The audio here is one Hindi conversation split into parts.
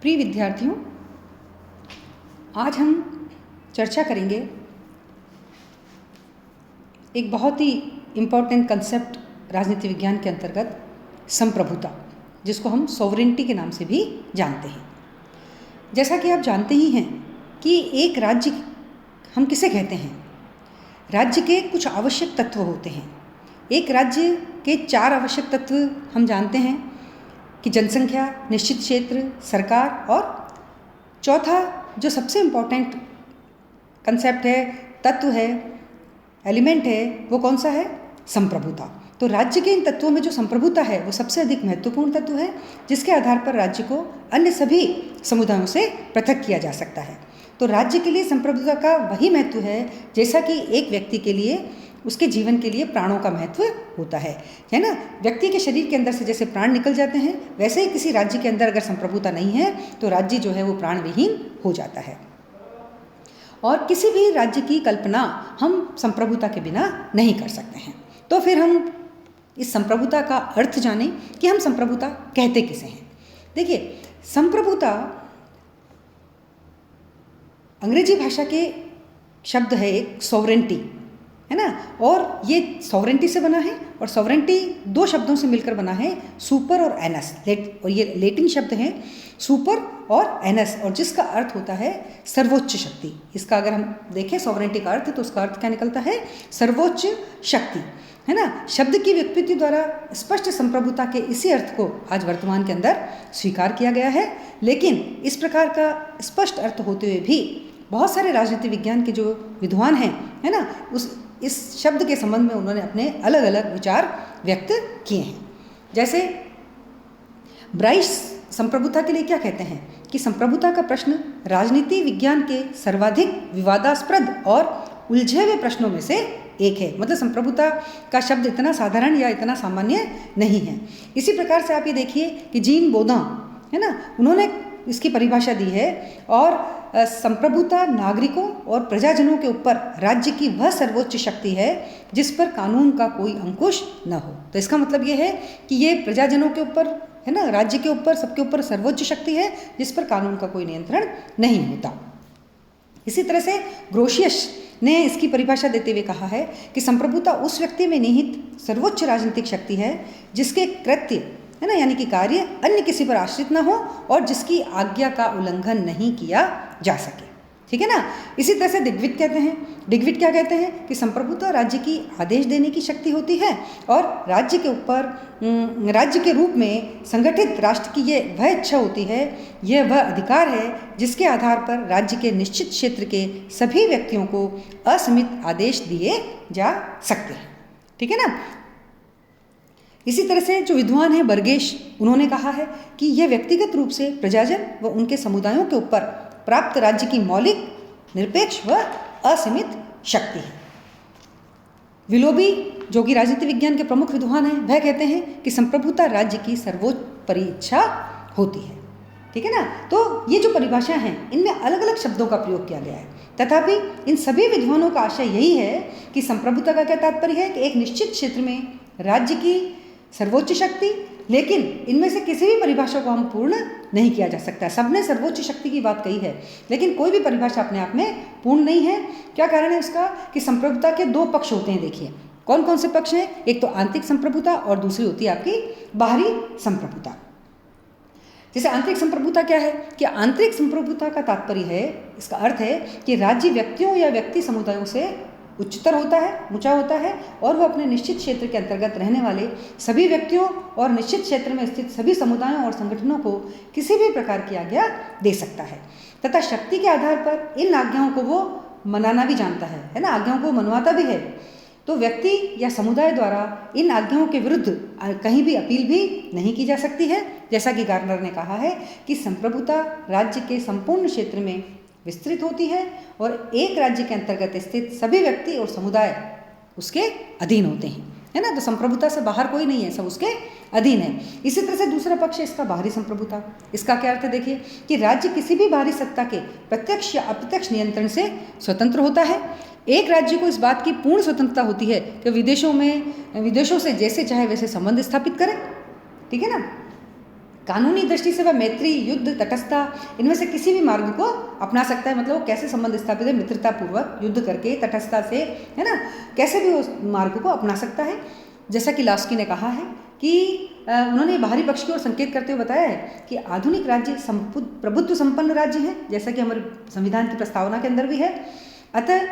प्रिय विद्यार्थियों, आज हम चर्चा करेंगे एक बहुत ही इम्पॉर्टेंट कंसेप्ट राजनीति विज्ञान के अंतर्गत संप्रभुता, जिसको हम सॉवरेनिटी के नाम से भी जानते हैं। जैसा कि आप जानते ही हैं कि एक राज्य हम किसे कहते हैं। राज्य के कुछ आवश्यक तत्व होते हैं। एक राज्य के 4 आवश्यक तत्व हम जानते हैं कि जनसंख्या, निश्चित क्षेत्र, सरकार और चौथा जो सबसे इम्पॉर्टेंट कंसेप्ट है, तत्व है, एलिमेंट है, वो कौन सा है? संप्रभुता। तो राज्य के इन तत्वों में जो संप्रभुता है वो सबसे अधिक महत्वपूर्ण तत्व है, जिसके आधार पर राज्य को अन्य सभी समुदायों से पृथक किया जा सकता है। तो राज्य के लिए संप्रभुता का वही महत्व है जैसा कि एक व्यक्ति के लिए उसके जीवन के लिए प्राणों का महत्व होता है ना। व्यक्ति के शरीर के अंदर से जैसे प्राण निकल जाते हैं, वैसे ही किसी राज्य के अंदर अगर संप्रभुता नहीं है तो राज्य जो है वो प्राण विहीन हो जाता है। और किसी भी राज्य की कल्पना हम संप्रभुता के बिना नहीं कर सकते हैं। तो फिर हम इस संप्रभुता का अर्थ जानें कि हम संप्रभुता कहते किसे हैं। देखिए, संप्रभुता अंग्रेजी भाषा के शब्द है एक सॉवरेनिटी, है ना। और ये सॉवरेनिटी से बना है और सॉवरेनिटी 2 शब्दों से मिलकर बना है, सुपर और एनस। और ये लैटिन शब्द हैं सुपर और एनस, और जिसका अर्थ होता है सर्वोच्च शक्ति। इसका अगर हम देखें सॉवरेनिटी का अर्थ, तो उसका अर्थ क्या निकलता है? सर्वोच्च शक्ति, है ना। शब्द की व्युत्पत्ति द्वारा स्पष्ट संप्रभुता के इसी अर्थ को आज वर्तमान के अंदर स्वीकार किया गया है। लेकिन इस प्रकार का स्पष्ट अर्थ होते हुए भी बहुत सारे राजनीति विज्ञान के जो विद्वान हैं, है ना, इस शब्द के संबंध में उन्होंने अपने अलग अलग विचार व्यक्त किए हैं। जैसे ब्राइस संप्रभुता के लिए क्या कहते हैं कि संप्रभुता का प्रश्न राजनीति विज्ञान के सर्वाधिक विवादास्पद और उलझे हुए प्रश्नों में से एक है। मतलब संप्रभुता का शब्द इतना साधारण या इतना सामान्य नहीं है। इसी प्रकार से आप ये देखिए कि जीन बोधा, है ना, उन्होंने इसकी परिभाषा दी है। और संप्रभुता नागरिकों और प्रजाजनों के ऊपर राज्य की वह सर्वोच्च शक्ति है जिस पर कानून का कोई अंकुश न हो। तो इसका मतलब ये है कि ये प्रजाजनों के ऊपर, है ना, राज्य के ऊपर, सबके ऊपर सर्वोच्च शक्ति है जिस पर कानून का कोई नियंत्रण नहीं होता। इसी तरह से ग्रोशियस ने इसकी परिभाषा देते हुए कहा है कि संप्रभुता उस व्यक्ति में निहित सर्वोच्च राजनीतिक शक्ति है जिसके कृत्य, है ना, यानी कि कार्य अन्य किसी पर आश्रित न हो और जिसकी आज्ञा का उल्लंघन नहीं किया जा सके। ठीक है ना। इसी तरह से डिग्विड कहते हैं, डिग्विड क्या कहते हैं कि संप्रभुता राज्य की आदेश देने की शक्ति होती है और राज्य के ऊपर राज्य के रूप में संगठित राष्ट्र की ये वह इच्छा होती है, यह वह अधिकार है जिसके आधार पर राज्य के निश्चित क्षेत्र के सभी व्यक्तियों को असीमित आदेश दिए जा सकते हैं। ठीक है ना। इसी तरह से जो विद्वान है बर्गेश, उन्होंने कहा है कि यह व्यक्तिगत रूप से प्रजाजन व उनके समुदायों के ऊपर प्राप्त राज्य की मौलिक, निरपेक्ष व असीमित शक्ति है। विलोबी, जो कि राजनीति विज्ञान के प्रमुख विद्वान हैं, वह कहते हैं कि संप्रभुता राज्य की सर्वोपरि इच्छा होती है। ठीक है ना। तो ये जो परिभाषा हैं, इनमें अलग अलग शब्दों का प्रयोग किया गया है। तथापि इन सभी विद्वानों का आशय यही है कि संप्रभुता का क्या तात्पर्य है कि एक निश्चित क्षेत्र में राज्य की सर्वोच्च शक्ति, लेकिन इनमें से किसी भी परिभाषा को हम पूर्ण नहीं किया जा सकता। सबने सर्वोच्च शक्ति की बात कही है, लेकिन कोई भी परिभाषा अपने आप में पूर्ण नहीं है। क्या कारण है उसका? कि संप्रभुता के 2 पक्ष होते हैं। देखिए कौन कौन से पक्ष हैं? एक तो आंतरिक संप्रभुता और दूसरी होती है आपकी बाहरी संप्रभुता। जैसे आंतरिक संप्रभुता क्या है कि आंतरिक संप्रभुता का तात्पर्य है, इसका अर्थ है कि राज्य व्यक्तियों या व्यक्ति समुदायों से उच्चतर होता है, ऊंचा होता है और वह अपने निश्चित क्षेत्र के अंतर्गत रहने वाले सभी व्यक्तियों और निश्चित क्षेत्र में स्थित सभी समुदायों और संगठनों को किसी भी प्रकार की आज्ञा दे सकता है तथा शक्ति के आधार पर इन आज्ञाओं को वो मनाना भी जानता है ना, आज्ञाओं को मनवाता भी है। तो व्यक्ति या समुदाय द्वारा इन आज्ञाओं के विरुद्ध कहीं भी अपील भी नहीं की जा सकती है। जैसा कि गार्नर ने कहा है कि संप्रभुता राज्य के संपूर्ण क्षेत्र में विस्तृत होती है और एक राज्य के अंतर्गत स्थित सभी व्यक्ति और समुदाय उसके अधीन होते हैं, है ना। तो संप्रभुता से बाहर कोई नहीं है, सब उसके अधीन है। इसी तरह से दूसरा पक्ष है इसका बाहरी संप्रभुता। इसका क्या अर्थ है? देखिए कि राज्य किसी भी बाहरी सत्ता के प्रत्यक्ष या अप्रत्यक्ष नियंत्रण से स्वतंत्र होता है। एक राज्य को इस बात की पूर्ण स्वतंत्रता होती है कि विदेशों से जैसे चाहे वैसे संबंध स्थापित करे। ठीक है ना। कानूनी दृष्टि से वह मैत्री, युद्ध, तटस्थता, इनमें से किसी भी मार्ग को अपना सकता है। मतलब वो कैसे संबंध स्थापित है, मित्रतापूर्वक, युद्ध करके, तटस्थता से, है ना, कैसे भी उस मार्ग को अपना सकता है। जैसा कि लास्की ने कहा है कि उन्होंने बाहरी पक्ष की ओर संकेत करते हुए बताया है कि आधुनिक राज्य प्रभुत्व संपन्न राज्य हैं, जैसा कि हमारे संविधान की प्रस्तावना के अंदर भी है। अतः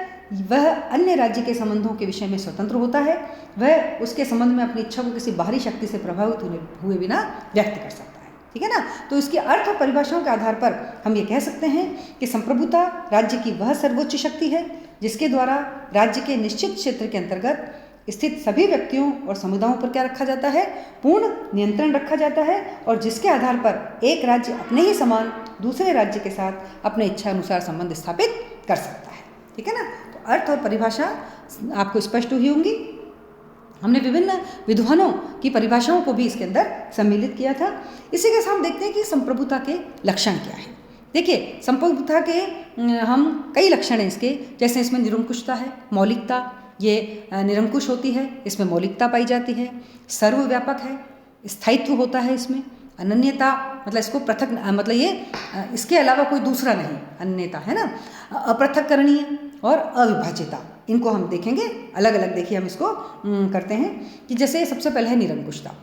वह अन्य राज्य के संबंधों के विषय में स्वतंत्र होता है। वह उसके संबंध में अपनी इच्छा को किसी बाहरी शक्ति से प्रभावित हुए बिना व्यक्त कर सकता है। ठीक है ना। तो इसकी अर्थ और परिभाषाओं के आधार पर हम ये कह सकते हैं कि संप्रभुता राज्य की वह सर्वोच्च शक्ति है जिसके द्वारा राज्य के निश्चित क्षेत्र के अंतर्गत स्थित सभी व्यक्तियों और समुदायों पर क्या रखा जाता है, पूर्ण नियंत्रण रखा जाता है, और जिसके आधार पर एक राज्य अपने ही समान दूसरे राज्य के साथ अपने इच्छा अनुसार संबंध स्थापित कर सकता है। ठीक है ना। तो अर्थ और परिभाषा आपको स्पष्ट हुई होंगी। हमने विभिन्न विद्वानों की परिभाषाओं को भी इसके अंदर सम्मिलित किया था। इसी के साथ हम देखते हैं कि संप्रभुता के लक्षण क्या है। देखिए, संप्रभुता के हम कई लक्षण हैं इसके, जैसे इसमें निरंकुशता है, मौलिकता, ये निरंकुश होती है, इसमें मौलिकता पाई जाती है, सर्वव्यापक है, स्थायित्व होता है इसमें, अनन्यता, मतलब इसको पृथक, मतलब ये इसके अलावा कोई दूसरा नहीं, अनन्यता है ना, अपृथककरणीय और अविभाज्यता, इनको हम देखेंगे अलग अलग। देखिए हम इसको करते हैं कि जैसे सबसे पहले है निरंकुशता।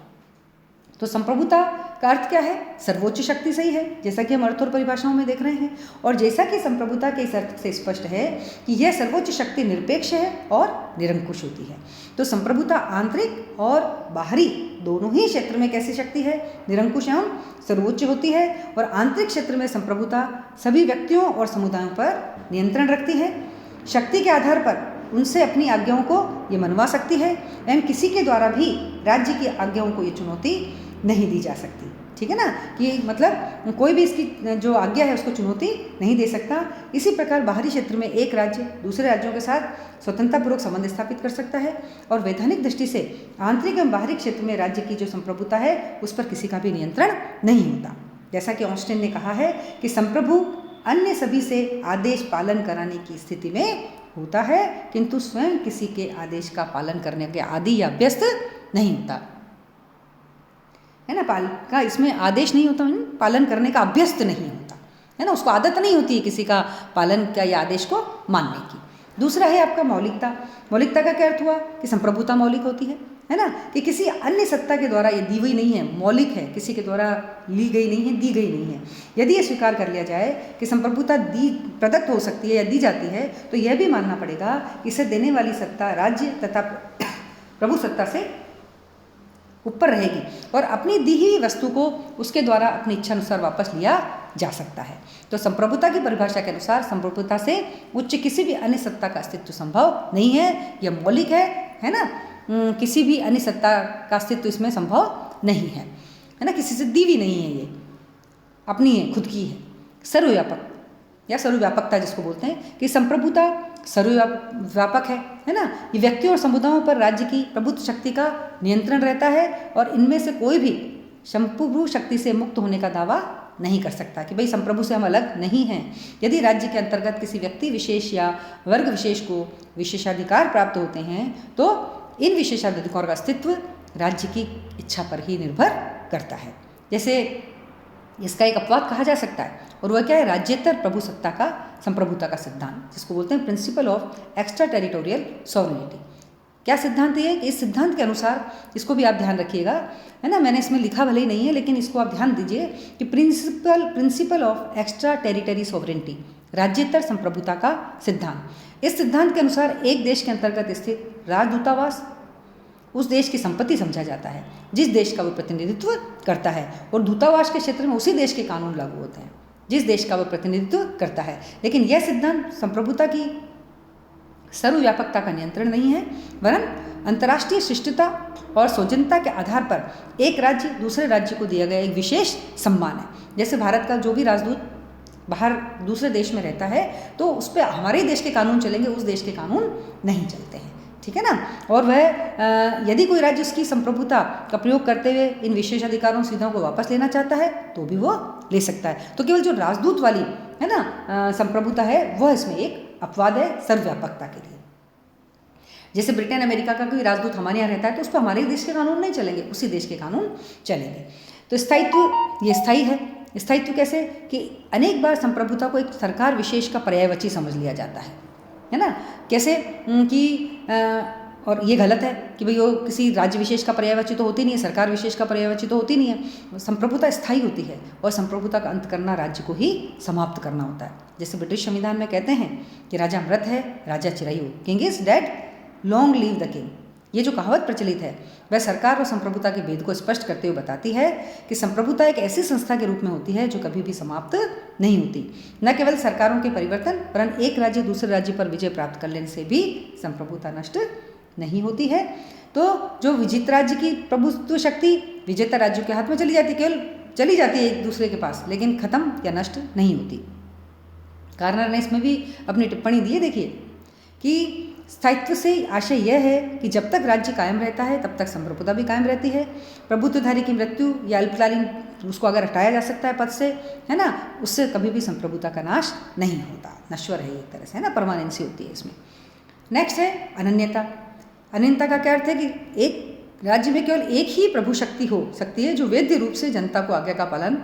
तो संप्रभुता का अर्थ क्या है, सर्वोच्च शक्ति सही है, जैसा कि हम अर्थ और परिभाषाओं में देख रहे हैं। और जैसा कि संप्रभुता के इस अर्थ से स्पष्ट है कि यह सर्वोच्च शक्ति निरपेक्ष है और निरंकुश होती है। तो संप्रभुता आंतरिक और बाहरी दोनों ही क्षेत्र में कैसी शक्ति है, निरंकुश एवं सर्वोच्च होती है। और आंतरिक क्षेत्र में संप्रभुता सभी व्यक्तियों और समुदायों पर नियंत्रण रखती है। शक्ति के आधार पर उनसे अपनी आज्ञाओं को ये मनवा सकती है एवं किसी के द्वारा भी राज्य की आज्ञाओं को ये चुनौती नहीं दी जा सकती। ठीक है ना, कि मतलब कोई भी इसकी जो आज्ञा है उसको चुनौती नहीं दे सकता। इसी प्रकार बाहरी क्षेत्र में एक राज्य दूसरे राज्यों के साथ स्वतंत्रतापूर्वक संबंध स्थापित कर सकता है। और वैधानिक दृष्टि से आंतरिक एवं बाहरी क्षेत्र में राज्य की जो संप्रभुता है उस पर किसी का भी नियंत्रण नहीं होता। जैसा कि ऑस्टिन ने कहा है कि संप्रभु अन्य सभी से आदेश पालन कराने की स्थिति में होता है, किंतु स्वयं किसी के आदेश का पालन करने के आदी या व्यस्त नहीं होता, है ना। का इसमें आदेश नहीं होता, पालन करने का अभ्यस्त नहीं होता, है ना, उसको आदत नहीं होती है किसी का पालन का या आदेश को मानने की। दूसरा है आपका मौलिकता। मौलिकता का क्या अर्थ हुआ कि संप्रभुता मौलिक होती है ना, कि किसी अन्य सत्ता के द्वारा ये दी हुई नहीं है, मौलिक है, किसी के द्वारा ली गई नहीं है, दी गई नहीं है। यदि ये स्वीकार कर लिया जाए कि संप्रभुता प्रदत्त हो सकती है या दी जाती है, तो यह भी मानना पड़ेगा कि इसे देने वाली सत्ता राज्य तथा प्रभु सत्ता से ऊपर रहेगी और अपनी दी हुई वस्तु को उसके द्वारा अपनी इच्छा अनुसार वापस लिया जा सकता है। तो संप्रभुता की परिभाषा के अनुसार संप्रभुता से उच्च किसी भी अन्य सत्ता का अस्तित्व संभव नहीं है, यह मौलिक है ना। किसी भी अन्य सत्ता का अस्तित्व इसमें संभव नहीं है ना, किसी से दी हुई नहीं है, ये अपनी है, खुद की है। सर्वव्यापक या सर्वव्यापकता जिसको बोलते हैं कि संप्रभुता सर्वव्यापक है ना, ये व्यक्तियों और समुदायों पर राज्य की प्रभुत्व शक्ति का नियंत्रण रहता है और इनमें से कोई भी संप्रभु शक्ति से मुक्त होने का दावा नहीं कर सकता कि भाई संप्रभु से हम अलग नहीं हैं। यदि राज्य के अंतर्गत किसी व्यक्ति विशेष या वर्ग विशेष को विशेषाधिकार प्राप्त होते हैं तो इन विशेषाधिकारों का अस्तित्व राज्य की इच्छा पर ही निर्भर करता है। जैसे इसका एक अपवाद कहा जा सकता है और वह क्या है, राज्येतर प्रभु सत्ता का संप्रभुता का सिद्धांत, जिसको बोलते हैं principal of extra territorial sovereignty. क्या सिद्धांत ये है कि इस सिद्धांत के अनुसार, इसको भी आप ध्यान रखिएगा, है ना, मैंने इसमें लिखा भले ही नहीं है लेकिन इसको आप ध्यान दीजिए कि principle of extra territory sovereignty, राज्येतर संप्रभुता का सिद्धांत। इस सिद्धांत के अनुसार एक देश के अंतर्गत स्थित राजदूतावास उस देश की संपत्ति समझा जाता है जिस देश का वो प्रतिनिधित्व करता है, और दूतावास के क्षेत्र में उसी देश के कानून लागू होते हैं जिस देश का वो प्रतिनिधित्व करता है। लेकिन यह सिद्धांत संप्रभुता की सर्वव्यापकता का नियंत्रण नहीं है, वरन अंतर्राष्ट्रीय शिष्टता और सौजन्यता के आधार पर एक राज्य दूसरे राज्य को दिया गया एक विशेष सम्मान है। जैसे भारत का जो भी राजदूत बाहर दूसरे देश में रहता है तो उस पर हमारे देश के कानून चलेंगे, उस देश के कानून नहीं चलते हैं। ठीक है ना। और वह यदि कोई राज्य उसकी संप्रभुता का प्रयोग करते हुए इन विशेषाधिकारों सुविधाओं को वापस लेना चाहता है तो भी वो ले सकता है। तो केवल जो राजदूत वाली है ना संप्रभुता है वह इसमें एक अपवाद है सर्वव्यापकता के लिए। जैसे ब्रिटेन अमेरिका का कोई राजदूत हमारे यहाँ रहता है तो उस पर हमारे देश के कानून नहीं चलेंगे, उसी देश के कानून चलेंगे। तो तो स्थायित्व, ये स्थायी है। स्थायित्व कैसे कि अनेक बार संप्रभुता को एक सरकार विशेष का पर्यायवाची समझ लिया जाता है ना। कैसे कि और ये गलत है कि भाई वो किसी राज्य विशेष का पर्यायवाची तो होती नहीं है, सरकार विशेष का पर्यायवाची तो होती नहीं है। संप्रभुता स्थायी होती है और संप्रभुता का अंत करना राज्य को ही समाप्त करना होता है। जैसे ब्रिटिश संविधान में कहते हैं कि राजा मृत है, राजा चिरंजीव, king is dead, long live the king. ये जो कहावत प्रचलित है वह सरकार और संप्रभुता के भेद को स्पष्ट करते हुए बताती है कि संप्रभुता एक ऐसी संस्था के रूप में होती है जो कभी भी समाप्त नहीं होती। न केवल सरकारों के परिवर्तन वरन एक राज्य दूसरे राज्य पर विजय प्राप्त कर लेने से भी संप्रभुता नष्ट नहीं होती है। तो जो विजित राज्य की प्रभुत्व शक्ति विजेता राज्यों के हाथ में चली जाती है, केवल चली जाती है एक दूसरे के पास, लेकिन खत्म या नष्ट नहीं होती। कार्नर ने इसमें भी अपनी टिप्पणी दी है, देखिए कि स्थायित्व से आशय यह है कि जब तक राज्य कायम रहता है तब तक संप्रभुता भी कायम रहती है। प्रभुत्वधारी की मृत्यु या अल्पकालीन उसको अगर हटाया जा सकता है पद से, है ना, उससे कभी भी संप्रभुता का नाश नहीं होता, नश्वर है एक तरह से, है ना, परमानेंसी होती है इसमें। नेक्स्ट है अनन्यता। अनन्यता का क्या अर्थ है कि एक राज्य में केवल एक ही प्रभु शक्ति हो सकती है जो वैध रूप से जनता को आज्ञा का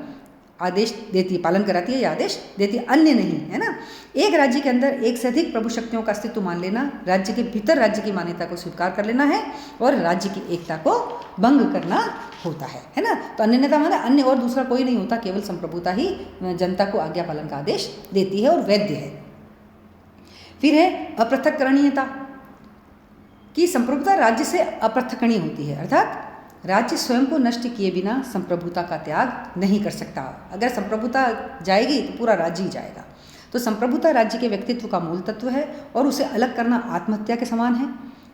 आदेश देती है, पालन कराती है या आदेश देती है, अन्य नहीं, है ना। एक राज्य के अंदर एक से अधिक प्रभु शक्तियों का अस्तित्व मान लेना राज्य के भीतर राज्य की मान्यता को स्वीकार कर लेना है और राज्य की एकता को भंग करना होता है ना। तो अनन्यता मतलब अन्य और दूसरा कोई नहीं होता, केवल संप्रभुता ही जनता को आज्ञा पालन का आदेश देती है और वैध है। फिर है अपृथक्करणीयता कि संप्रभुता राज्य से अपृथकनीय होती है, अर्थात राज्य स्वयं को नष्ट किए बिना संप्रभुता का त्याग नहीं कर सकता। अगर संप्रभुता जाएगी तो पूरा राज्य ही जाएगा। तो संप्रभुता राज्य के व्यक्तित्व का मूल तत्व है और उसे अलग करना आत्महत्या के समान है।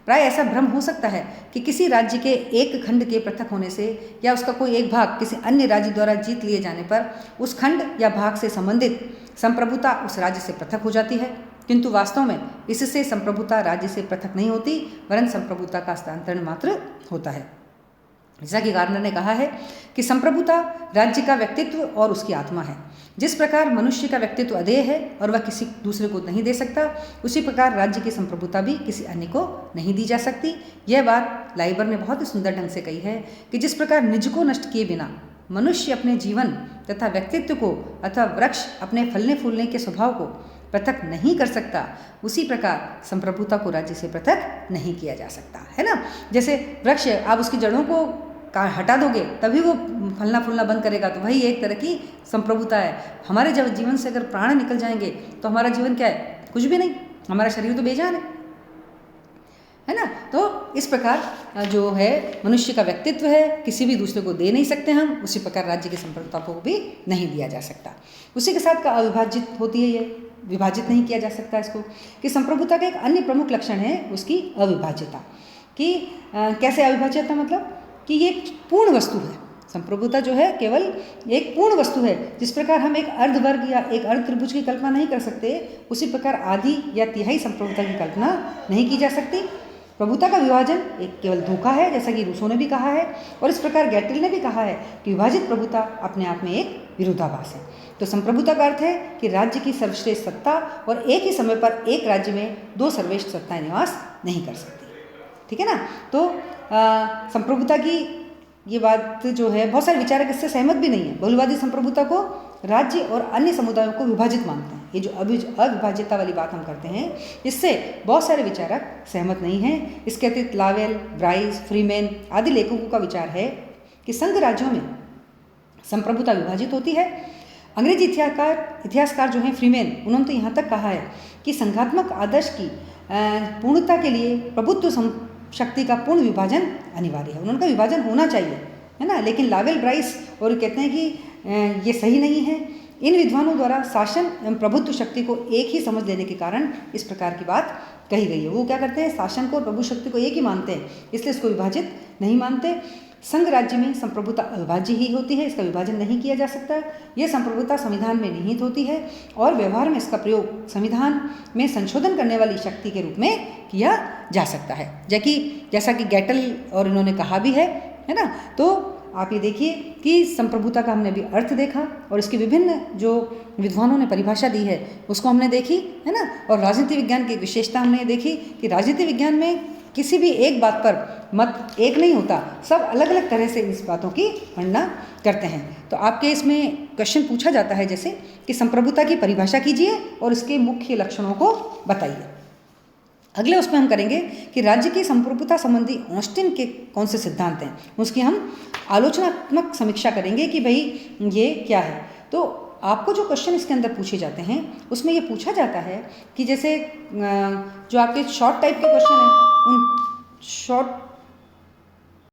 प्राय ऐसा भ्रम हो सकता है कि किसी राज्य के एक खंड के पृथक होने से या उसका कोई एक भाग किसी अन्य राज्य द्वारा जीत लिए जाने पर उस खंड या भाग से संबंधित संप्रभुता उस राज्य से पृथक हो जाती है, किंतु वास्तव में इससे संप्रभुता राज्य से पृथक नहीं होती वरन संप्रभुता का हस्तांतरण मात्र होता है। जैसा कि गार्नर ने कहा है कि संप्रभुता राज्य का व्यक्तित्व और उसकी आत्मा है। जिस प्रकार मनुष्य का व्यक्तित्व अदेय है और वह किसी दूसरे को नहीं दे सकता, उसी प्रकार राज्य की संप्रभुता भी किसी अन्य को नहीं दी जा सकती। यह बात लाइबर ने बहुत ही सुंदर ढंग से कही है कि जिस प्रकार निज को नष्ट किए बिना मनुष्य अपने जीवन तथा व्यक्तित्व को अथवा वृक्ष अपने फलने फूलने के स्वभाव को पृथक नहीं कर सकता, उसी प्रकार संप्रभुता को राज्य से पृथक नहीं किया जा सकता, है ना। जैसे वृक्ष आप उसकी जड़ों को हटा दोगे तभी वो फलना फूलना बंद करेगा, तो वही एक तरह की संप्रभुता है। हमारे जब जीवन से अगर प्राण निकल जाएंगे तो हमारा जीवन क्या है, कुछ भी नहीं, हमारा शरीर तो बेजान है ना। तो इस प्रकार जो है मनुष्य का व्यक्तित्व है किसी भी दूसरे को दे नहीं सकते हम, उसी प्रकार राज्य की संप्रभुता को भी नहीं दिया जा सकता। उसी के साथ का अविभाजित होती है, ये विभाजित नहीं किया जा सकता इसको। कि संप्रभुता का एक अन्य प्रमुख लक्षण है उसकी अविभाज्यता। कि कैसे अविभाज्यता, मतलब कि ये पूर्ण वस्तु है। संप्रभुता जो है केवल एक पूर्ण वस्तु है। जिस प्रकार हम एक अर्धवर्ग या एक अर्ध त्रिभुज की कल्पना नहीं कर सकते, उसी प्रकार आधी या तिहाई संप्रभुता की कल्पना नहीं की जा सकती। प्रभुता का विभाजन एक केवल धोखा है, जैसा कि रूसो ने भी कहा है, और इस प्रकार गैटल ने भी कहा है कि विभाजित प्रभुता अपने आप में एक विरोधाभास है। तो संप्रभुता का अर्थ है कि राज्य की सर्वश्रेष्ठ सत्ता और एक ही समय पर एक राज्य में दो सर्वश्रेष्ठ सत्ताएं निवास नहीं कर सकती, ठीक है ना। तो संप्रभुता की ये बात जो है बहुत सारे विचारक इससे सहमत भी नहीं है। बहुलवादी संप्रभुता को राज्य और अन्य समुदायों को विभाजित मानते हैं। ये जो अविभाज्यता वाली बात हम करते हैं, इससे बहुत सारे विचारक सहमत नहीं हैं। इसके अतिरिक्त लावेल, ब्राइस, फ्रीमैन आदि लेखकों का विचार है कि संघ राज्यों में संप्रभुता विभाजित होती है। अंग्रेजी इतिहासकार जो हैं फ्रीमैन, उन्होंने तो यहाँ तक कहा है कि संघात्मक आदर्श की पूर्णता के लिए प्रभुत्व शक्ति का पूर्ण विभाजन अनिवार्य है। उन्होंने कहा विभाजन होना चाहिए, है ना। लेकिन लावेल, ब्राइस और कहते हैं कि ये सही नहीं है। इन विद्वानों द्वारा शासन एवं प्रभुत्व शक्ति को एक ही समझ लेने के कारण इस प्रकार की बात कही गई है। वो क्या करते हैं, शासन को और प्रभु शक्ति को एक ही मानते हैं, इसलिए इसको विभाजित नहीं मानते। संघ राज्य में संप्रभुता अविभाज्य ही होती है, इसका विभाजन नहीं किया जा सकता। यह संप्रभुता संविधान में निहित होती है और व्यवहार में इसका प्रयोग संविधान में संशोधन करने वाली शक्ति के रूप में किया जा सकता है, जैसा कि गैटल और इन्होंने कहा भी है ना। तो आप ये देखिए कि संप्रभुता का हमने अभी अर्थ देखा और इसकी विभिन्न जो विद्वानों ने परिभाषा दी है उसको हमने देखी, है ना। और राजनीति विज्ञान की विशेषता हमने देखी कि राजनीति विज्ञान में किसी भी एक बात पर मत एक नहीं होता, सब अलग अलग तरह से इस बातों की गणना करते हैं। तो आपके इसमें क्वेश्चन पूछा जाता है जैसे कि संप्रभुता की परिभाषा कीजिए और इसके मुख्य लक्षणों को बताइए। अगले उसमें हम करेंगे कि राज्य की संप्रभुता संबंधी ऑस्टिन के कौन से सिद्धांत हैं, उसकी हम आलोचनात्मक समीक्षा करेंगे कि भाई ये क्या है। तो आपको जो क्वेश्चन इसके अंदर पूछे जाते हैं उसमें ये पूछा जाता है कि जैसे जो आपके शॉर्ट टाइप के क्वेश्चन हैं, उन शॉर्ट